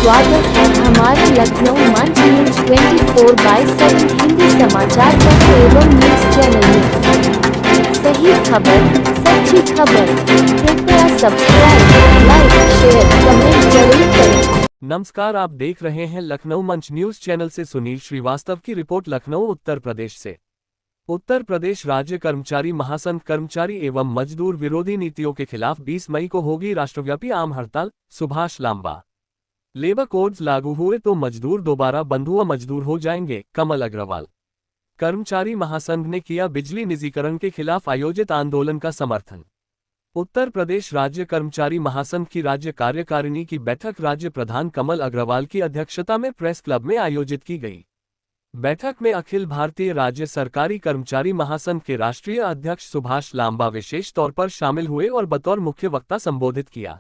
स्वागत है हमारे लखनऊ मंच न्यूज 24/7 हिंदी समाचार पत्र एवं न्यूज चैनल में। सही खबर, सच्ची खबर। कृपया सब्सक्राइब, लाइक, शेयर, कमेंट जरूर करें। नमस्कार, आप देख रहे हैं लखनऊ मंच न्यूज चैनल से सुनील श्रीवास्तव की रिपोर्ट। लखनऊ उत्तर प्रदेश से। उत्तर प्रदेश राज्य कर्मचारी महासंघ कर्मचारी एवं मजदूर विरोधी नीतियों के खिलाफ 20 मई को होगी राष्ट्रव्यापी आम हड़ताल। सुभाष लांबा। लेबर कोड्स लागू हुए तो मजदूर दोबारा बंधुआ मजदूर हो जाएंगे, कमल अग्रवाल। कर्मचारी महासंघ ने किया बिजली निजीकरण के खिलाफ आयोजित आंदोलन का समर्थन। उत्तर प्रदेश राज्य कर्मचारी महासंघ की राज्य कार्यकारिणी की बैठक राज्य प्रधान कमल अग्रवाल की अध्यक्षता में प्रेस क्लब में आयोजित की गई। बैठक में अखिल भारतीय राज्य सरकारी कर्मचारी महासंघ के राष्ट्रीय अध्यक्ष सुभाष लांबा विशेष तौर पर शामिल हुए और बतौर मुख्य वक्ता संबोधित किया।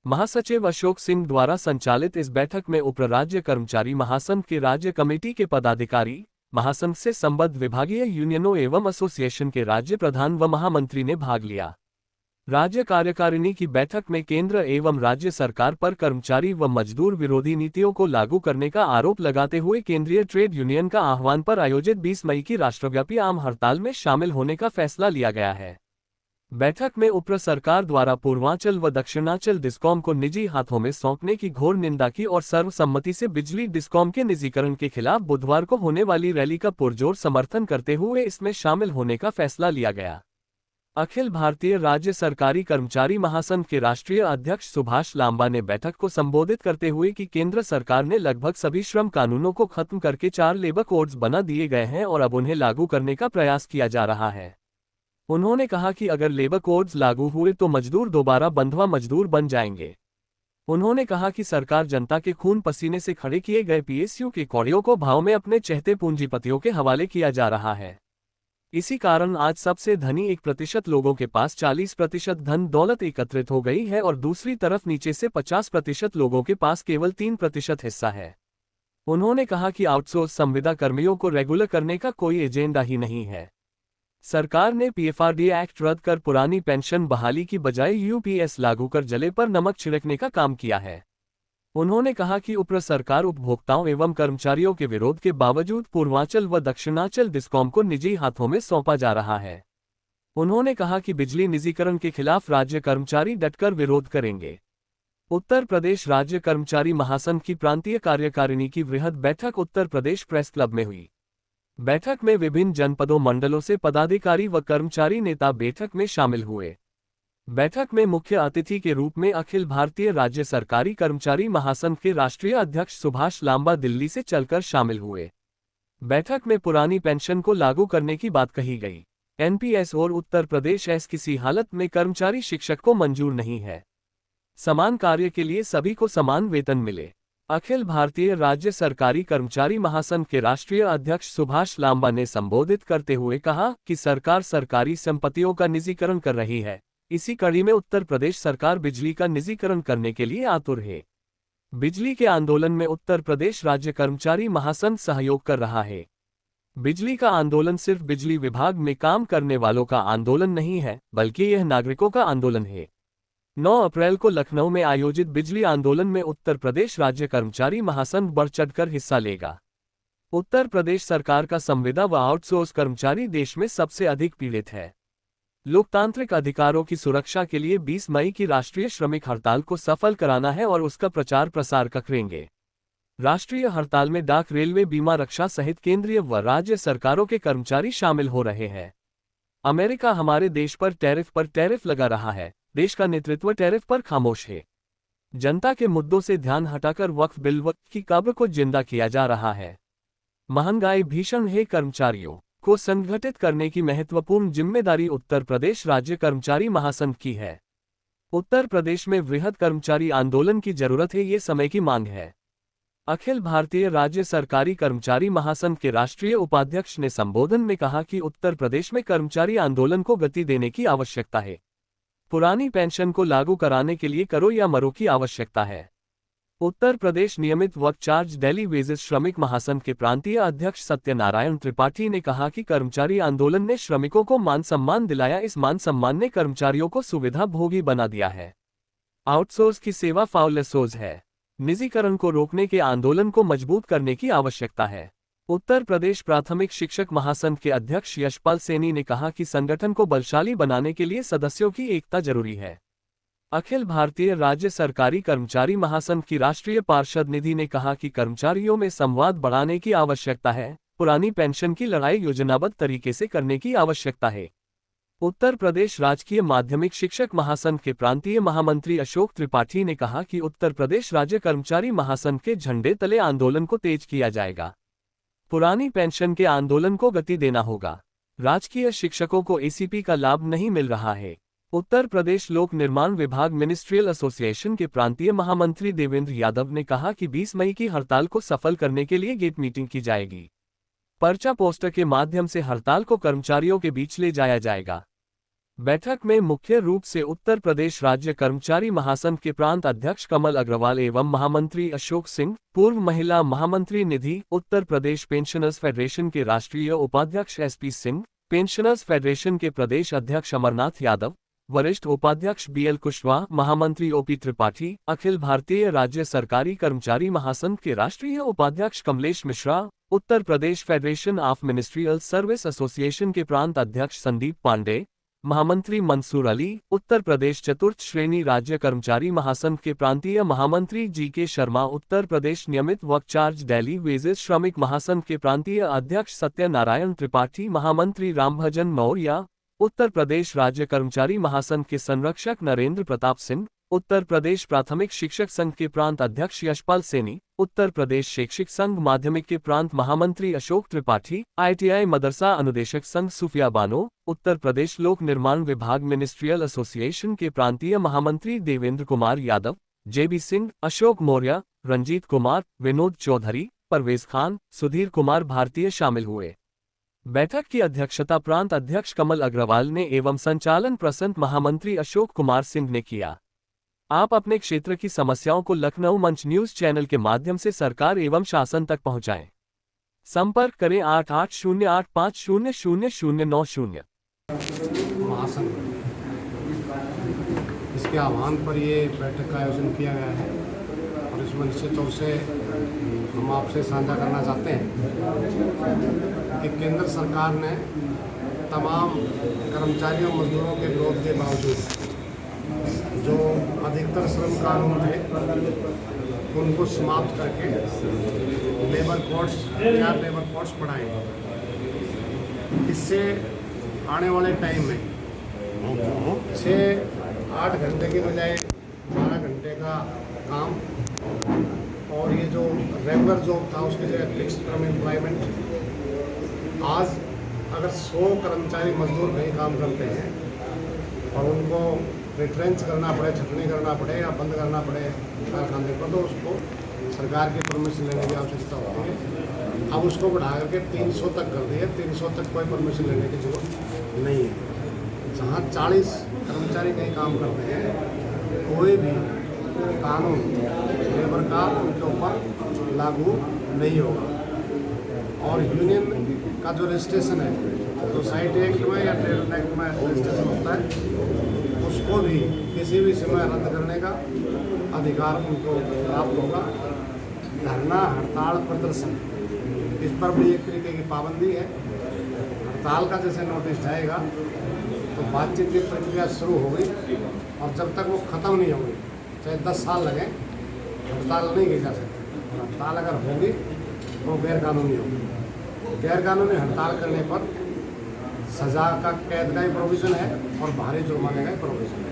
महासचिव अशोक सिंह द्वारा संचालित इस बैठक में उप राज्य कर्मचारी महासंघ के राज्य कमेटी के पदाधिकारी, महासंघ से संबद्ध विभागीय यूनियनों एवं एसोसिएशन के राज्य प्रधान व महामंत्री ने भाग लिया। राज्य कार्यकारिणी की बैठक में केंद्र एवं राज्य सरकार पर कर्मचारी व मजदूर विरोधी नीतियों को लागू करने का आरोप लगाते हुए केंद्रीय ट्रेड यूनियन का आह्वान पर आयोजित 20 मई की राष्ट्रव्यापी आम हड़ताल में शामिल होने का फैसला लिया गया है। बैठक में उप सरकार द्वारा पूर्वांचल व दक्षिणांचल डिस्कॉम को निजी हाथों में सौंपने की घोर निंदा की और सर्वसम्मति से बिजली डिस्कॉम के निजीकरण के खिलाफ बुधवार को होने वाली रैली का पुरजोर समर्थन करते हुए इसमें शामिल होने का फैसला लिया गया। अखिल भारतीय राज्य सरकारी कर्मचारी महासंघ के राष्ट्रीय अध्यक्ष सुभाष लांबा ने बैठक को संबोधित करते हुए कि केंद्र सरकार ने लगभग सभी श्रम कानूनों को खत्म करके 4 लेबर कोड्स बना दिए गए हैं और अब उन्हें लागू करने का प्रयास किया जा रहा है। उन्होंने कहा कि अगर लेबर कोड्स लागू हुए तो मजदूर दोबारा बंधुआ मजदूर बन जाएंगे। उन्होंने कहा कि सरकार जनता के खून पसीने से खड़े किए गए पीएसयू के कौड़ियों को भाव में अपने चहेते पूंजीपतियों के हवाले किया जा रहा है। इसी कारण आज सबसे धनी 1% लोगों के पास 40% धन दौलत एकत्रित हो गई है और दूसरी तरफ नीचे से 50% लोगों के पास केवल 3% हिस्सा है। उन्होंने कहा कि आउटसोर्स संविदा कर्मियों को रेगुलर करने का कोई एजेंडा ही नहीं है। सरकार ने पीएफआरडी एक्ट रद्द कर पुरानी पेंशन बहाली की बजाय यूपीएस लागू कर जले पर नमक छिड़कने का काम किया है। उन्होंने कहा कि उप सरकार उपभोक्ताओं एवं कर्मचारियों के विरोध के बावजूद पूर्वांचल व दक्षिणांचल डिस्कॉम को निजी हाथों में सौंपा जा रहा है। उन्होंने कहा कि बिजली निजीकरण के खिलाफ राज्य कर्मचारी डटकर विरोध करेंगे। उत्तर प्रदेश राज्य कर्मचारी महासंघ की प्रांतीय कार्यकारिणी की वृहद बैठक उत्तर प्रदेश प्रेस क्लब में हुई। बैठक में विभिन्न जनपदों मंडलों से पदाधिकारी व कर्मचारी नेता बैठक में शामिल हुए। बैठक में मुख्य अतिथि के रूप में अखिल भारतीय राज्य सरकारी कर्मचारी महासंघ के राष्ट्रीय अध्यक्ष सुभाष लांबा दिल्ली से चलकर शामिल हुए। बैठक में पुरानी पेंशन को लागू करने की बात कही गई। एनपीएस और उत्तर प्रदेश एस किसी हालत में कर्मचारी शिक्षक को मंजूर नहीं है। समान कार्य के लिए सभी को समान वेतन मिले। अखिल भारतीय राज्य सरकारी कर्मचारी महासंघ के राष्ट्रीय अध्यक्ष सुभाष लांबा ने संबोधित करते हुए कहा कि सरकार सरकारी संपत्तियों का निजीकरण कर रही है। इसी कड़ी में उत्तर प्रदेश सरकार बिजली का निजीकरण करने के लिए आतुर है। बिजली के आंदोलन में उत्तर प्रदेश राज्य कर्मचारी महासंघ सहयोग कर रहा है। बिजली का आंदोलन सिर्फ बिजली विभाग में काम करने वालों का आंदोलन नहीं है, बल्कि यह नागरिकों का आंदोलन है। 9 अप्रैल को लखनऊ में आयोजित बिजली आंदोलन में उत्तर प्रदेश राज्य कर्मचारी महासंघ बढ़ चढ़कर हिस्सा लेगा। उत्तर प्रदेश सरकार का संविदा व आउटसोर्स कर्मचारी देश में सबसे अधिक पीड़ित है। लोकतांत्रिक अधिकारों की सुरक्षा के लिए 20 मई की राष्ट्रीय श्रमिक हड़ताल को सफल कराना है और उसका प्रचार प्रसार करेंगे। राष्ट्रीय हड़ताल में डाक, रेलवे, बीमा, रक्षा सहित केंद्रीय व राज्य सरकारों के कर्मचारी शामिल हो रहे हैं। अमेरिका हमारे देश पर टैरिफ लगा रहा है। देश का नेतृत्व टैरिफ पर खामोश है। जनता के मुद्दों से ध्यान हटाकर वक्फ बिल की कब्र को जिंदा किया जा रहा है। महंगाई भीषण है। कर्मचारियों को संगठित करने की महत्वपूर्ण जिम्मेदारी उत्तर प्रदेश राज्य कर्मचारी महासंघ की है। उत्तर प्रदेश में वृहद कर्मचारी आंदोलन की जरूरत है, ये समय की मांग है। अखिल भारतीय राज्य सरकारी कर्मचारी महासंघ के राष्ट्रीय उपाध्यक्ष ने संबोधन में कहा कि उत्तर प्रदेश में कर्मचारी आंदोलन को गति देने की आवश्यकता है। पुरानी पेंशन को लागू कराने के लिए करो या मरो की आवश्यकता है। उत्तर प्रदेश नियमित वर्क चार्ज डेली वेजेस श्रमिक महासंघ के प्रांतीय अध्यक्ष सत्यनारायण त्रिपाठी ने कहा कि कर्मचारी आंदोलन ने श्रमिकों को मान सम्मान दिलाया। इस मान सम्मान ने कर्मचारियों को सुविधा भोगी बना दिया है। आउटसोर्स की सेवा फाउलसोर्स है। निजीकरण को रोकने के आंदोलन को मजबूत करने की आवश्यकता है। उत्तर प्रदेश प्राथमिक शिक्षक महासंघ के अध्यक्ष यशपाल सैनी ने कहा कि संगठन को बलशाली बनाने के लिए सदस्यों की एकता जरूरी है। अखिल भारतीय राज्य सरकारी कर्मचारी महासंघ की राष्ट्रीय पार्षद निधि ने कहा कि कर्मचारियों में संवाद बढ़ाने की आवश्यकता है, पुरानी पेंशन की लड़ाई योजनाबद्ध तरीके से करने की आवश्यकता है। उत्तर प्रदेश राजकीय माध्यमिक शिक्षक महासंघ के प्रांतीय महामंत्री अशोक त्रिपाठी ने कहा कि उत्तर प्रदेश राज्य कर्मचारी महासंघ के झंडे तले आंदोलन को तेज किया जाएगा। पुरानी पेंशन के आंदोलन को गति देना होगा। राजकीय शिक्षकों को एसीपी का लाभ नहीं मिल रहा है। उत्तर प्रदेश लोक निर्माण विभाग मिनिस्ट्रियल एसोसिएशन के प्रांतीय महामंत्री देवेंद्र यादव ने कहा कि 20 मई की हड़ताल को सफल करने के लिए गेट मीटिंग की जाएगी। पर्चा पोस्टर के माध्यम से हड़ताल को कर्मचारियों के बीच ले जाया जाएगा। बैठक में मुख्य रूप से उत्तर प्रदेश राज्य कर्मचारी महासंघ के प्रांत अध्यक्ष कमल अग्रवाल एवं महामंत्री अशोक सिंह, पूर्व महिला महामंत्री निधि, उत्तर प्रदेश पेंशनर्स फेडरेशन के राष्ट्रीय उपाध्यक्ष एसपी सिंह, पेंशनर्स फेडरेशन के प्रदेश अध्यक्ष अमरनाथ यादव, वरिष्ठ उपाध्यक्ष बीएल कुशवाहा, महामंत्री ओपी त्रिपाठी, अखिल भारतीय राज्य सरकारी कर्मचारी महासंघ के राष्ट्रीय उपाध्यक्ष Kamlesh Mishra, Uttar Pradesh federation of ministerial service association के प्रांत अध्यक्ष संदीप पांडे, महामंत्री मंसूर अली, उत्तर प्रदेश चतुर्थ श्रेणी राज्य कर्मचारी महासंघ के प्रांतीय महामंत्री जीके शर्मा, उत्तर प्रदेश नियमित वर्क चार्ज डेली वेजेस श्रमिक महासंघ के प्रांतीय अध्यक्ष सत्यनारायण त्रिपाठी, महामंत्री रामभजन मौर्य, उत्तर प्रदेश राज्य कर्मचारी महासंघ के संरक्षक नरेंद्र प्रताप सिंह, उत्तर प्रदेश प्राथमिक शिक्षक संघ के प्रांत अध्यक्ष यशपाल सैनी, उत्तर प्रदेश शैक्षिक संघ माध्यमिक के प्रांत महामंत्री अशोक त्रिपाठी, आईटीआई मदरसा अनुदेशक संघ सुफिया बानो, उत्तर प्रदेश लोक निर्माण विभाग मिनिस्ट्रियल एसोसिएशन के प्रांतीय महामंत्री देवेंद्र कुमार यादव, जेबी सिंह, अशोक मौर्य, रंजीत कुमार, विनोद चौधरी, परवेज खान, सुधीर कुमार भारतीय शामिल हुए। बैठक की अध्यक्षता प्रांत अध्यक्ष कमल अग्रवाल ने एवं संचालन प्रसन्न महामंत्री अशोक कुमार सिंह ने किया। आप अपने क्षेत्र की समस्याओं को लखनऊ मंच न्यूज चैनल के माध्यम से सरकार एवं शासन तक पहुंचाएं। संपर्क करें 8808500090। महासंघ इसके आह्वान पर ये बैठक का आयोजन किया गया है और इसमें निश्चित तौर से हम आपसे साझा करना चाहते हैं कि केंद्र सरकार ने तमाम कर्मचारियों मजदूरों के विरोध के बावजूद जो अधिकतर श्रम कानून थे उनको समाप्त करके लेबर कोड्स बढ़ाए। इससे आने वाले टाइम में 6-8 घंटे के बजाय 12 घंटे का काम और ये जो रेगुलर जॉब था उसकी जगह फिक्स्ड टर्म एम्प्लॉयमेंट। आज अगर 100 कर्मचारी मजदूर कहीं काम करते हैं और उनको रिट्रेंच करना पड़े, छटनी करना पड़े या बंद करना पड़े कारखाने को, तो उसको सरकार की परमिशन लेने की आवश्यकता होती है। अब उसको बढ़ा करके 300 तक कर दिए। 300 तक कोई परमिशन लेने की जरूरत नहीं है। जहाँ 40 कर्मचारी कहीं काम करते हैं कोई भी कानून लेबर का उनके ऊपर लागू नहीं होगा। और यूनियन का जो रजिस्ट्रेशन है सोसाइटी एक्ट में या ट्रेड एक्ट में रजिस्ट्रेशन होता है उसको भी किसी भी समय रद्द करने का अधिकार उनको प्राप्त होगा। धरना, हड़ताल, प्रदर्शन इस पर भी एक तरीके की पाबंदी है। हड़ताल का जैसे नोटिस जाएगा तो बातचीत की प्रक्रिया शुरू होगी और जब तक वो ख़त्म नहीं होगी, चाहे 10 साल लगें, हड़ताल नहीं की जा सकती। हड़ताल अगर होगी तो गैरकानूनी होगी। गैरकानूनी हड़ताल करने पर सज़ा का, कैद का ही प्रोविज़न है और भारी जुर्माने का ही प्रोविज़न है।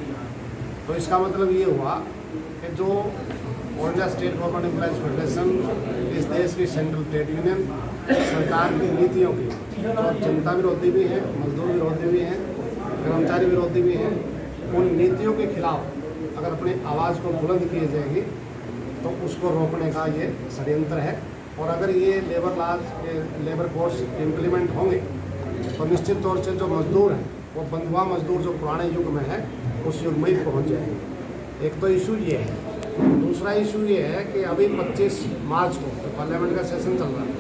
तो इसका मतलब ये हुआ कि जो all India state government employees federation, इस देश की सेंट्रल ट्रेड यूनियन, सरकार की नीतियों की जो जनता विरोधी भी हैं, मजदूर विरोधी भी हैं, कर्मचारी विरोधी भी हैं, उन नीतियों के खिलाफ अगर अपनी आवाज़ को बुलंद की जाएगी तो उसको रोकने का ये षड्यंत्र है। और अगर ये लेबर कोड्स इम्प्लीमेंट होंगे तो निश्चित तौर से जो मजदूर हैं वो बंधुआ मजदूर जो पुराने युग में है उस युग में ही पहुँच जाएंगे। एक तो इशू ये है। दूसरा इशू ये है कि अभी 25 मार्च को तो पार्लियामेंट का सेशन चल रहा है,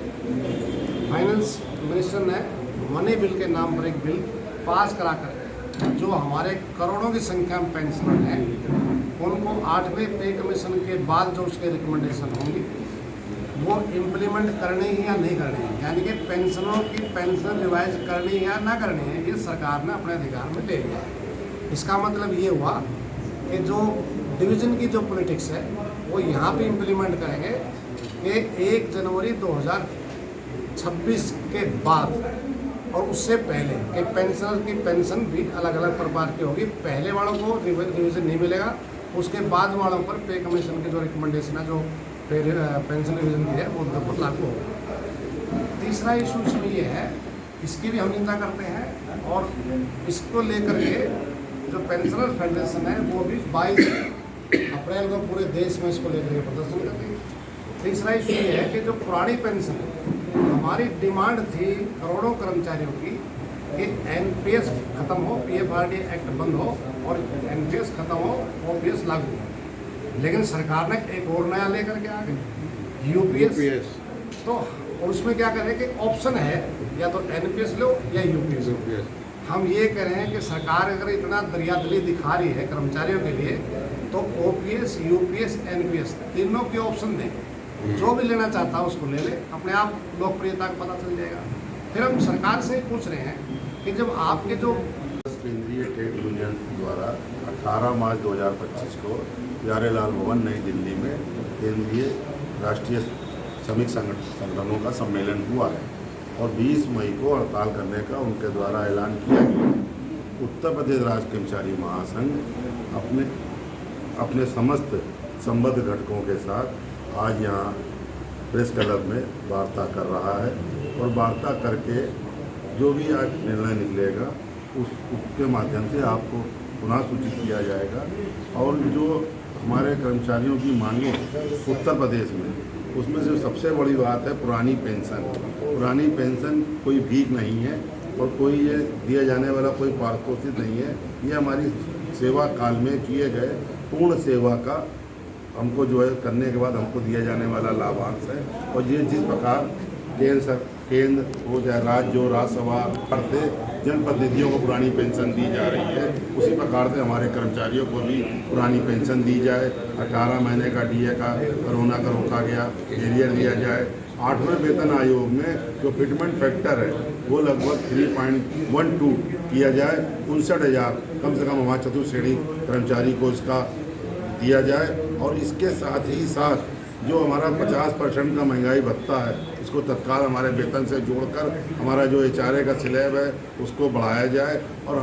फाइनेंस मिनिस्टर ने मनी बिल के नाम पर एक बिल पास करा कर जो हमारे करोड़ों की संख्या में पेंशनर हैं उनको 8वें पे कमीशन के बाद जो उसके रिकमेंडेशन होंगी वो इम्प्लीमेंट करनी है या नहीं करनी है, यानी कि पेंशनों की पेंशन रिवाइज करनी है या ना करनी है, ये सरकार ने अपने अधिकार में ले लिया। इसका मतलब ये हुआ कि जो डिवीज़न की जो पॉलिटिक्स है वो यहाँ पे इम्प्लीमेंट करेंगे कि 1 जनवरी 2026 के बाद और उससे पहले कि पेंशनर की पेंशन भी अलग अलग प्रकार की होगी। पहले वालों को रिविजन नहीं मिलेगा, उसके बाद वालों पर पे कमीशन की जो रिकमेंडेशन है जो पेंशन रिविजन की है वो उनके ऊपर लागू होगा। तीसरा इशू इसमें ये है, इसकी भी हम निंदा करते हैं और इसको लेकर के जो पेंशनर फेडरेशन है वो भी 22 अप्रैल को पूरे देश में इसको लेकर के प्रदर्शन करेगी। तीसरा इशू ये है कि जो पुरानी पेंशन हमारी डिमांड थी करोड़ों कर्मचारियों की कि एनपीएस खत्म हो, पीएफआरडी एक्ट बंद हो और एनपीएस खत्म हो, ओपीएस लागू हो, लेकिन सरकार ने एक और नया लेकर के आ गई यूपीएस। तो और उसमें क्या करें कि ऑप्शन है या तो एनपीएस लो या यूपीएस। हम ये कह रहे हैं कि सरकार अगर इतना दरियादली दिखा रही है कर्मचारियों के लिए तो ओपीएस, यूपीएस, एनपीएस तीनों के ऑप्शन दें, जो भी लेना चाहता है उसको ले ले, अपने आप लोकप्रियता का पता चल जाएगा। फिर हम सरकार से पूछ रहे हैं कि जब आपके जो केंद्रीय ट्रेड यूनियन द्वारा 18 मार्च 2025 को प्यारेलाल भवन नई दिल्ली में केंद्रीय राष्ट्रीय श्रमिक संगठनों का सम्मेलन हुआ है और 20 मई को हड़ताल करने का उनके द्वारा ऐलान किया गया। उत्तर प्रदेश राज्य कर्मचारी महासंघ अपने समस्त संबद्ध घटकों के साथ आज यहाँ प्रेस क्लब में वार्ता कर रहा है और वार्ता करके जो भी आज निर्णय निकलेगा उसके माध्यम से आपको पुनः सूचित किया जाएगा। और जो हमारे कर्मचारियों की मांगें उत्तर प्रदेश में, उसमें से सबसे बड़ी बात है पुरानी पेंशन। पुरानी पेंशन कोई भीख नहीं है और कोई ये दिया जाने वाला कोई पारितोषिक नहीं है, ये हमारी सेवा काल में किए गए पूर्ण सेवा का हमको जो है करने के बाद हमको दिया जाने वाला लाभांश है। और ये जिस प्रकार केंद्र हो चाहे राज्य हो, राज्यसभा से जनप्रतिनिधियों को पुरानी पेंशन दी जा रही है, उसी प्रकार से हमारे कर्मचारियों को भी पुरानी पेंशन दी जाए। 18 महीने का डीए का कोरोना का रोका गया एरियर दिया जाए। 8वें वेतन आयोग में जो फिटमेंट फैक्टर है वो लगभग 3.12 किया जाए। 59,000 कम से कम हमारे चतुर्थ श्रेणी कर्मचारी को इसका दिया जाए। और इसके साथ ही साथ जो हमारा 50% का महंगाई भत्ता है इसको तत्काल हमारे वेतन से जोड़कर हमारा जो HRA का स्लैब है उसको बढ़ाया जाए और